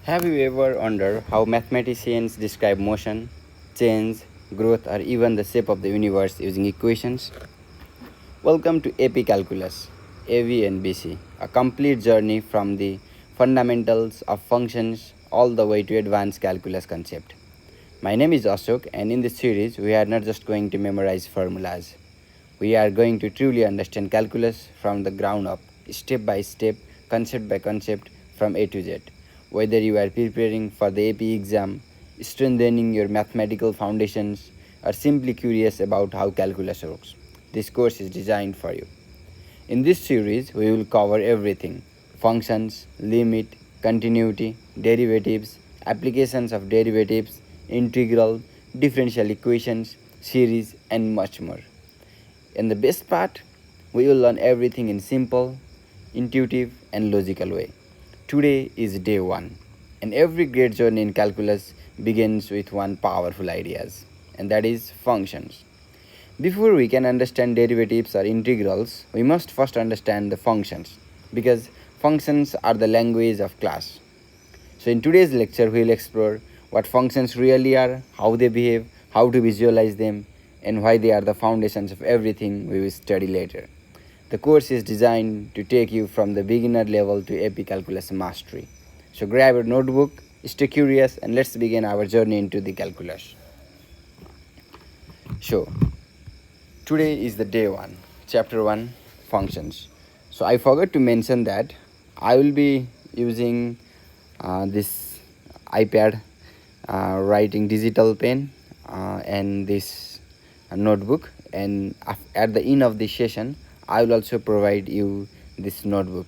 Have you ever wondered how mathematicians describe motion, change, growth, or even the shape of the universe using equations? Welcome to AP Calculus, AV and BC, a complete journey from the fundamentals of functions all the way to advanced calculus concept. My name is Ashok, and in this series, we are not just going to memorize formulas. We are going to truly understand calculus from the ground up, step by step, concept by concept, from A to Z. Whether you are preparing for the AP exam, strengthening your mathematical foundations, or simply curious about how calculus works, this course is designed for you. In this series, we will cover everything: functions, limit, continuity, derivatives, applications of derivatives, integral, differential equations, series, and much more. And the best part, we will learn everything in simple, intuitive, and logical way. Today is day 1, and every great journey in calculus begins with one powerful ideas, and that is functions. Before we can understand derivatives or integrals, we must first understand the functions, because functions are the language of class. So in today's lecture, we will explore what functions really are, how they behave, how to visualize them, and why they are the foundations of everything we will study later. The course is designed to take you from the beginner level to AP Calculus mastery. So grab your notebook, stay curious, and let's begin our journey into the calculus. So today is the day 1, chapter 1, functions. So I forgot to mention that I will be using this iPad writing digital pen and this notebook, and at the end of the session I will also provide you this notebook.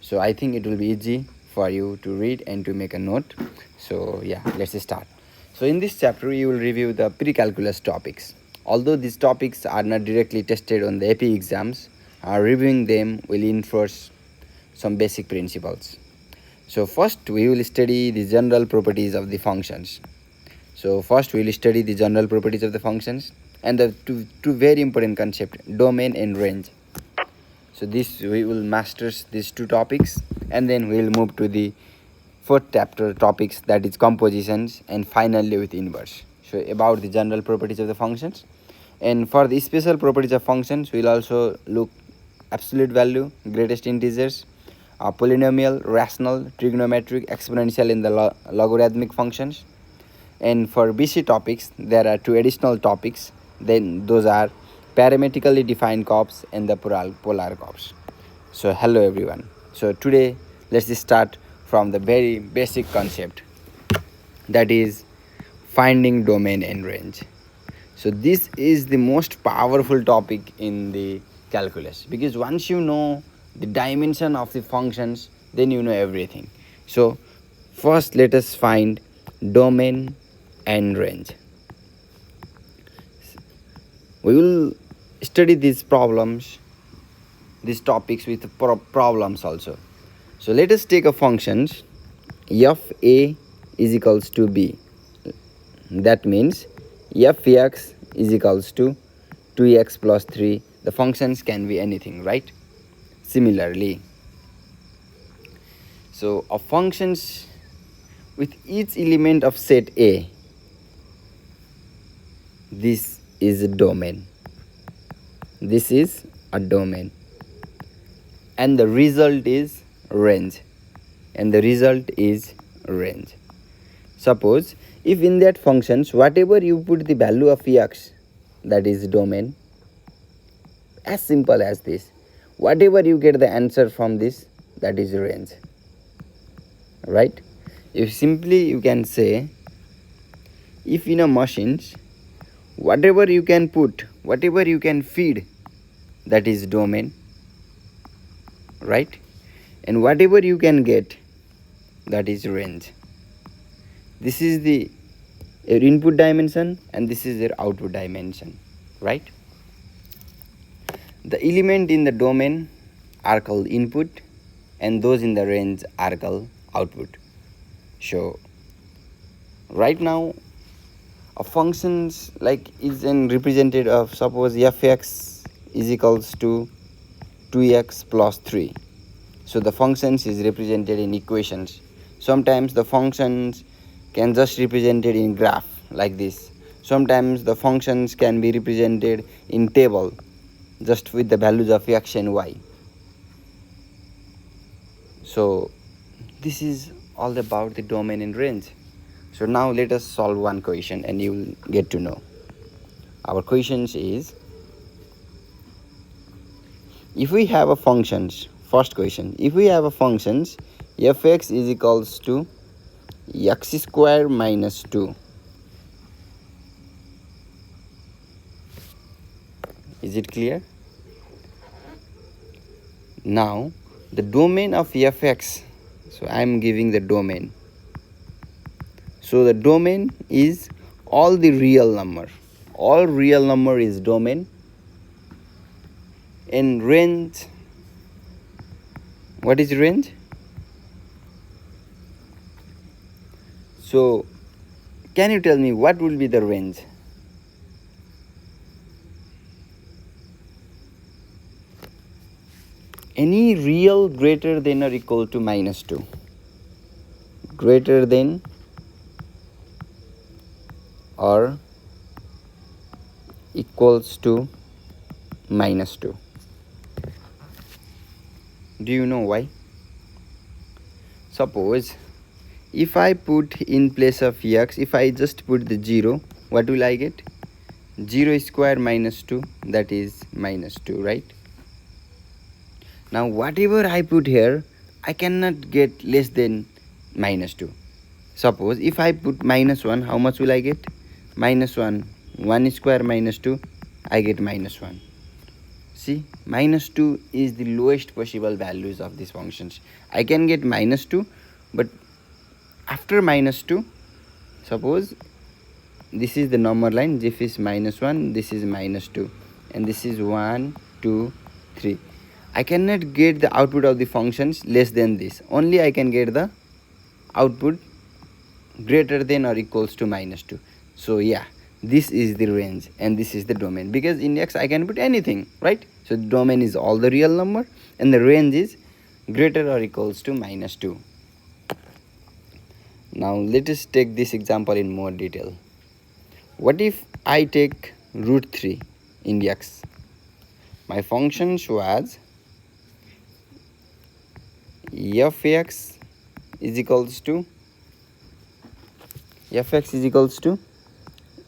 So I think it will be easy for you to read and to make a note. So yeah, let's start. So in this chapter you will review the pre-calculus topics. Although these topics are not directly tested on the AP exams, reviewing them will enforce some basic principles. So first we will study the general properties of the functions. And the two very important concepts, domain and range. So this we will master these two topics, and then we will move to the fourth chapter topics, that is compositions, and finally with inverse. So about the general properties of the functions, and for the special properties of functions we will also look absolute value, greatest integers, polynomial, rational, trigonometric, exponential, in the logarithmic functions. And for BC topics there are two additional topics, then those are parametrically defined curves and the polar curves. So hello everyone. So today let's start from the very basic concept, that is finding domain and range. So this is the most powerful topic in the calculus, because once you know the dimension of the functions, then you know everything. So first let us find domain and range. We will study these topics with problems also. So let us take a functions f a is equals to b. That means f(x) is equals to 2x plus 3. The functions can be anything, right? Similarly, so of functions with each element of set A, this is a domain. This is a domain, and the result is range. Suppose if in that functions whatever you put the value of x, that is domain. As simple as this. Whatever you get the answer from this, that is range, right? If simply you can say, if in a machines whatever you can put, whatever you can feed, that is domain, right? And whatever you can get, that is range. This is your input dimension, and this is your output dimension, right? The element in the domain are called input, and those in the range are called output. So right now a functions like is an represented of, suppose f(x) is equals to 2x plus 3. So the functions is represented in equations. Sometimes the functions can just represented in graph like this. Sometimes the functions can be represented in table just with the values of x and y. So this is all about the domain and range. So now let us solve one question and you will get to know. Our question is, if we have a functions, first question, if we have a functions fx is equals to x square minus 2, is it clear? Now the domain of fx, so I am giving the domain. So the domain is all the real number. All real number is domain. And range, what is range? So can you tell me what will be the range? Any real greater than or equal to minus 2. Greater than or equals to minus 2. Do you know why? Suppose if I put in place of x, if I just put the 0, what will I get? 0 square minus 2, that is minus 2, right? Now whatever I put here, I cannot get less than minus 2. Suppose if I put minus 1, how much will I get? Minus 1. 1 square minus 2, I get minus 1. See, minus 2 is the lowest possible values of these functions. I can get minus 2, but after minus 2, suppose this is the number line, this is minus 1, this is minus 2, and this is 1, 2, 3. I cannot get the output of the functions less than this. Only I can get the output greater than or equals to minus 2. So yeah, this is the range and this is the domain, because in x I can put anything, right? So the domain is all the real number and the range is greater or equals to minus 2. Now let us take this example in more detail. What if I take root 3 in x? My function was fx is equals to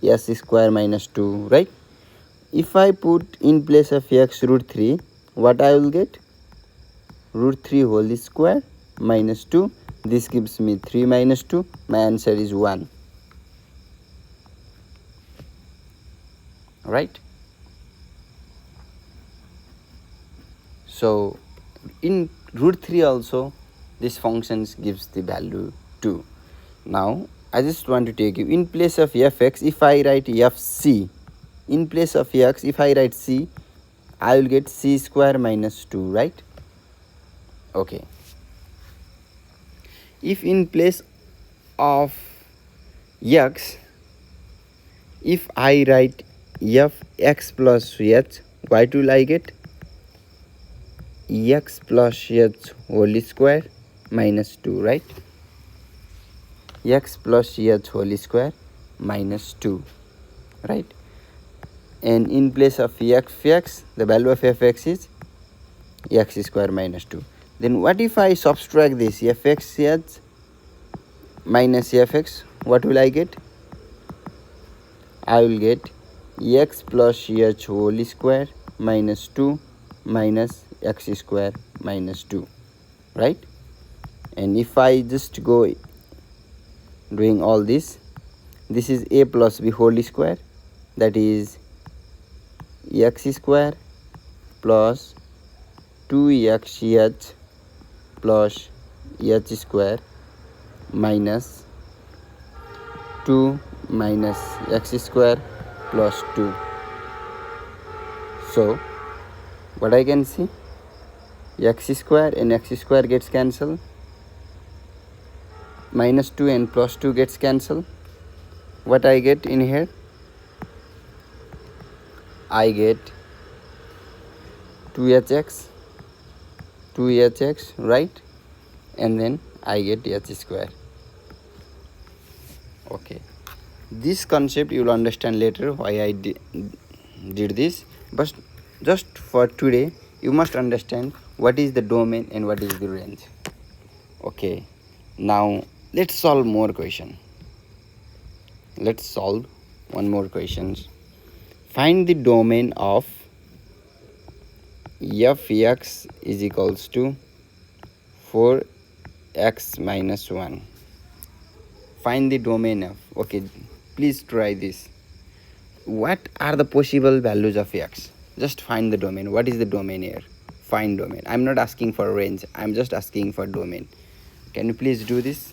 s square minus 2, right? If I put in place of x root 3, what I will get? Root 3 whole square minus 2. This gives me 3 minus 2. My answer is 1. Right? So in root 3 also this functions gives the value 2. Now I just want to take you in place of fx, if I write fc, in place of x if I write c, I will get c square minus 2, right? Okay. If in place of x, if I write fx plus h, what will I get? x plus h whole square minus 2, right? X plus h whole square minus 2, right? And in place of fx, the value of fx is x square minus 2. Then what if I subtract this fx minus fx? What will I get? I will get x plus h whole square minus 2 minus x square minus 2, right? And if I just go doing all this, this is a plus b whole square, that is x square plus 2xh plus h square minus 2 minus x square plus 2. So what I can see, x square and x square gets cancelled, minus 2 and plus 2 gets cancelled. What I get in here? I get 2hx, right? And then I get h square. Okay, this concept you will understand later why I did this, but just for today you must understand what is the domain and what is the range. Okay, now let's solve more question. Let's solve one more question. Find the domain of fx is equals to 4x minus 1. Find the domain of, okay, please try this. What are the possible values of x? Just find the domain. What is the domain here? Find domain. I'm not asking for range, I'm just asking for domain. Can you please do this?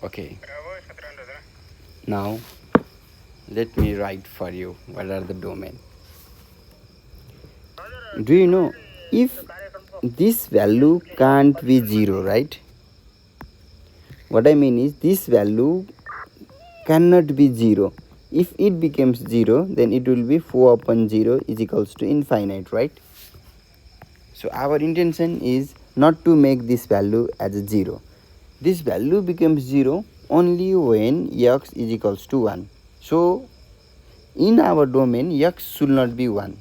Okay, now let me write for you what are the domain. Do you know if this value can't be 0, right? What I mean is this value cannot be 0. If it becomes 0, then it will be 4 upon 0 is equals to infinite, right? So our intention is not to make this value as a 0. This value becomes 0 only when x is equals to 1. So in our domain x should not be 1.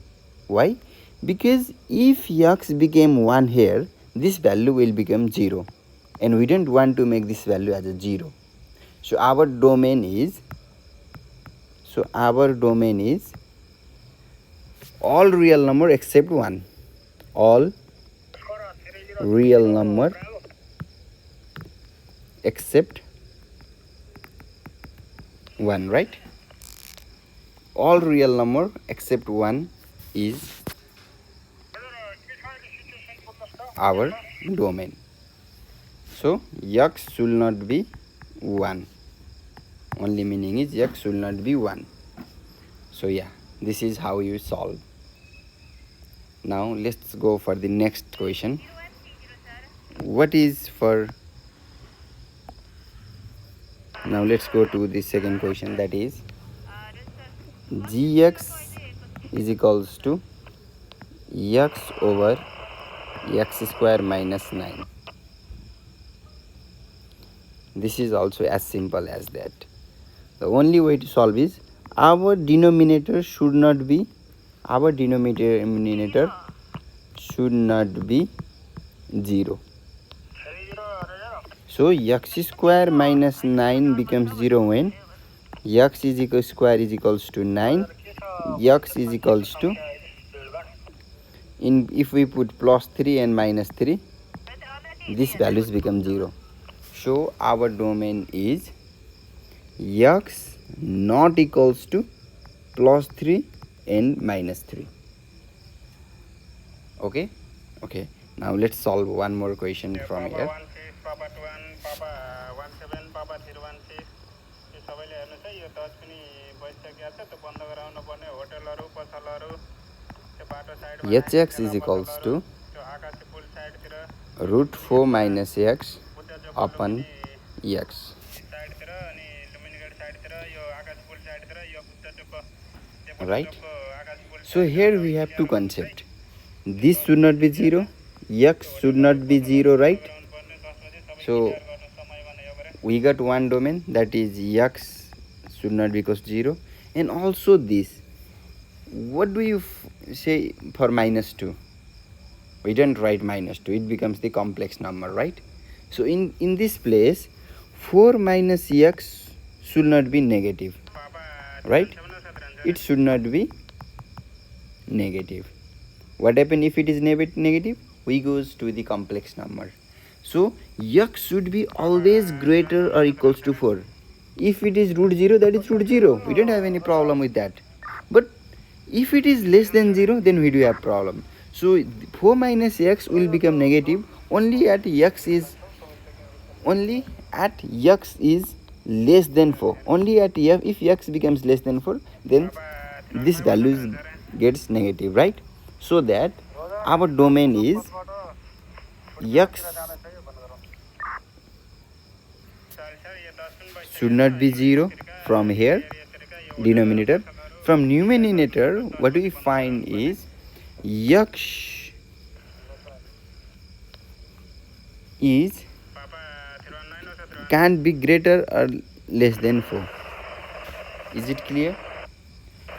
Why? Because if x became 1 here, this value will become 0, and we don't want to make this value as a 0. So our domain is all real number except 1. All real number except 1, right? All real number except 1 is our domain. So x should not be 1. Only meaning is x should not be 1. So yeah, this is how you solve. Now let's go for the next question. What is for now let's go to the second question, that is gx is equals to x over x square minus 9. This is also as simple as that. The only way to solve is our denominator should not be 0. So x square minus 9 becomes 0 when x is equal square is equals to 9. X is equals to, if we put plus 3 and minus 3, these values become 0. So our domain is x not equals to plus 3 and minus 3. Okay. Now let's solve one more question from here. hx is equals to root 4 minus x upon x. Right? So here we have two concepts. This should not be 0, x should not be 0, right? So we got one domain, that is x should not be equals to 0, and also this. What do you say for minus 2? We don't write minus 2, it becomes the complex number, right? So in this place 4 minus x should not be negative, right? It should not be negative. What happens if it is negative? We goes to the complex number. So x should be always greater or equals to 4. If it is root 0, that is root 0. We don't have any problem with that. But if it is less than 0, then we do have problem. So 4 minus x will become negative only at x is less than 4. Only at if x becomes less than 4, then this value gets negative, right? So that our domain is x should not be 0 from here, denominator. From numerator, what we find is x is can't be greater or less than 4. Is it clear?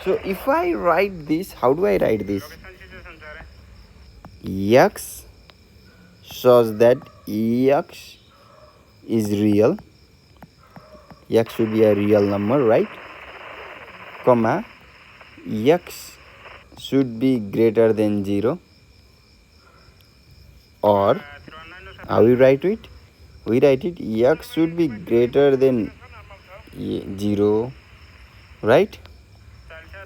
So if I write this, how do I write this? X shows that x is real. X should be a real number, right? Comma, x should be greater than 0. Or how we write it? We write it x should be greater than 0, right?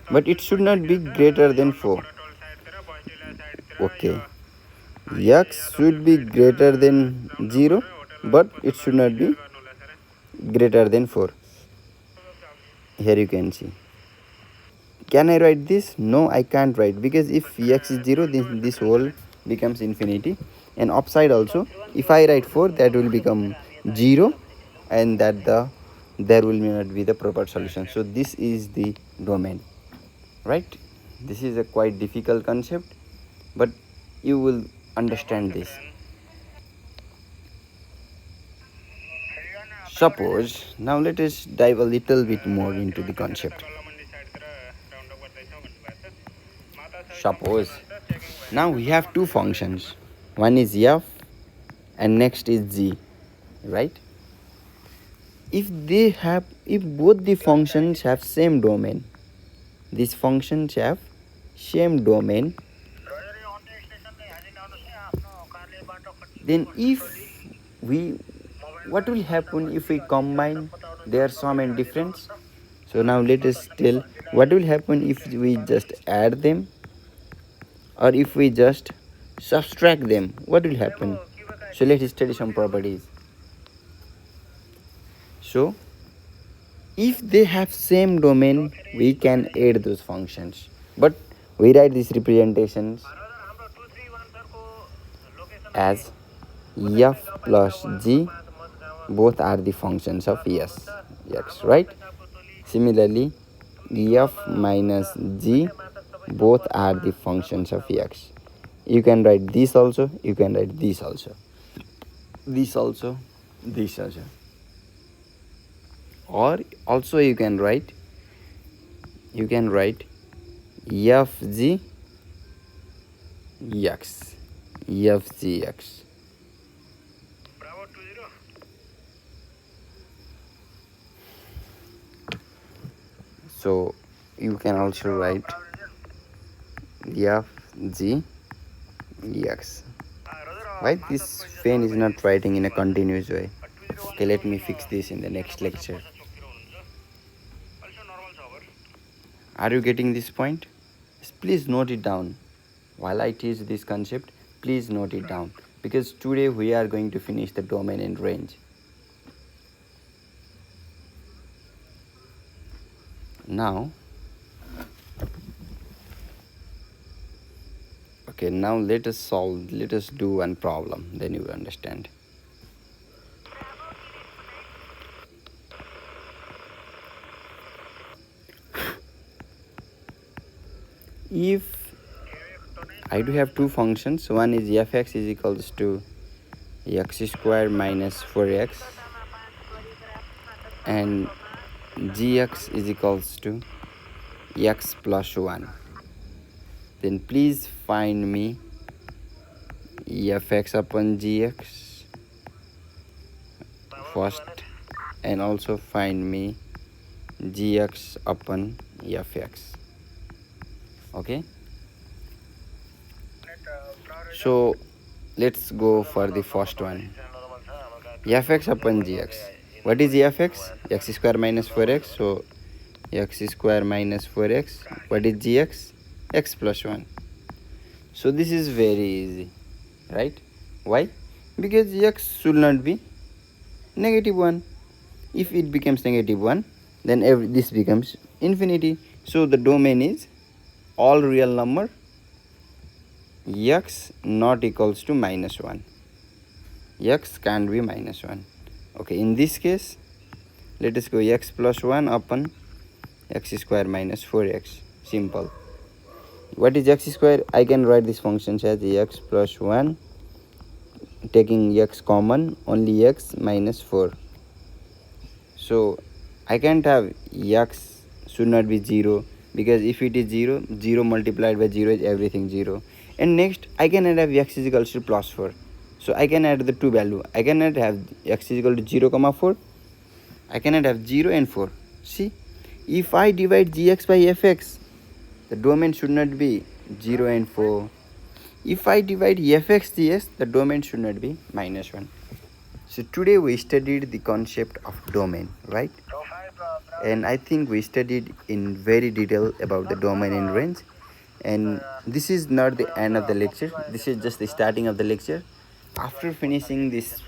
But it should not be greater than 4. Okay, x should be greater than 0, but it should not be greater than 4. Here you can see. Can I write this? No, I can't write, because if x is 0, then this whole becomes infinity. And upside also, if I write 4, that will become 0, and there will not be the proper solution. So this is the domain, right? This is a quite difficult concept, but you will understand this. Suppose, now let us dive a little bit more into the concept. Suppose, now we have two functions. One is f and next is g, right? If both the functions have same domain, these functions have same domain, then what will happen if we combine their sum and difference? So now let us tell what will happen if we just add them, or if we just subtract them. What will happen? So let's study some properties. So if they have same domain, we can add those functions, but we write these representations as f plus g, both are the functions of x, right? Similarly, f minus g, both are the functions of x. You can write this also, you can write this also, this also, this also. Or also you can write fg x, fg x. So you can also write fg x. Why this fan is not writing in a continuous way? Okay, let me fix this in the next lecture. Are you getting this point? Please note it down. While I teach this concept, please note it down, because today we are going to finish the domain and range. Now, okay, now let us do one problem, then you will understand. If I do have two functions, one is fx is equals to x square minus 4x, and gx is equals to x plus 1, then please find me fx upon gx first, and also find me gx upon fx. Okay, so let's go for the first one, fx upon gx. What is f(x)? X square minus 4x. So x square minus 4x. What is gx? X plus 1. So this is very easy, right? Why? Because x should not be negative 1. If it becomes negative 1, then this becomes infinity. So the domain is all real number x not equals to minus 1. X can't be minus 1. Okay, in this case, let us go x plus 1 upon x square minus 4x. Simple. What is x square? I can write this function as x plus 1, taking x common, only x minus 4. So I can't have x should not be 0, because if it is 0, 0 multiplied by 0 is everything 0. And next I cannot have x is equals to plus 4. So I can add the two value. I cannot have x is equal to 0 comma 4. I cannot have 0 and 4. See, if I divide gx by fx, the domain should not be 0 and 4. If I divide fx ds, the domain should not be minus 1. So today we studied the concept of domain, right? And I think we studied in very detail about the domain and range. And this is not the end of the lecture. This is just the starting of the lecture. After finishing these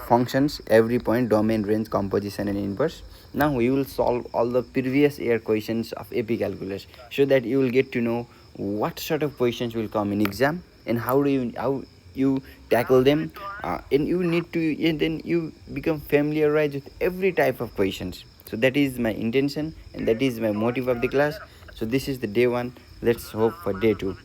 functions, every point, domain, range, composition and inverse, now we will solve all the previous year questions of AP calculus, so that you will get to know what sort of questions will come in exam and how you tackle them, and you need to, and then you become familiarized with every type of questions. So that is my intention and that is my motive of the class. So this is the day 1. Let's hope for day 2.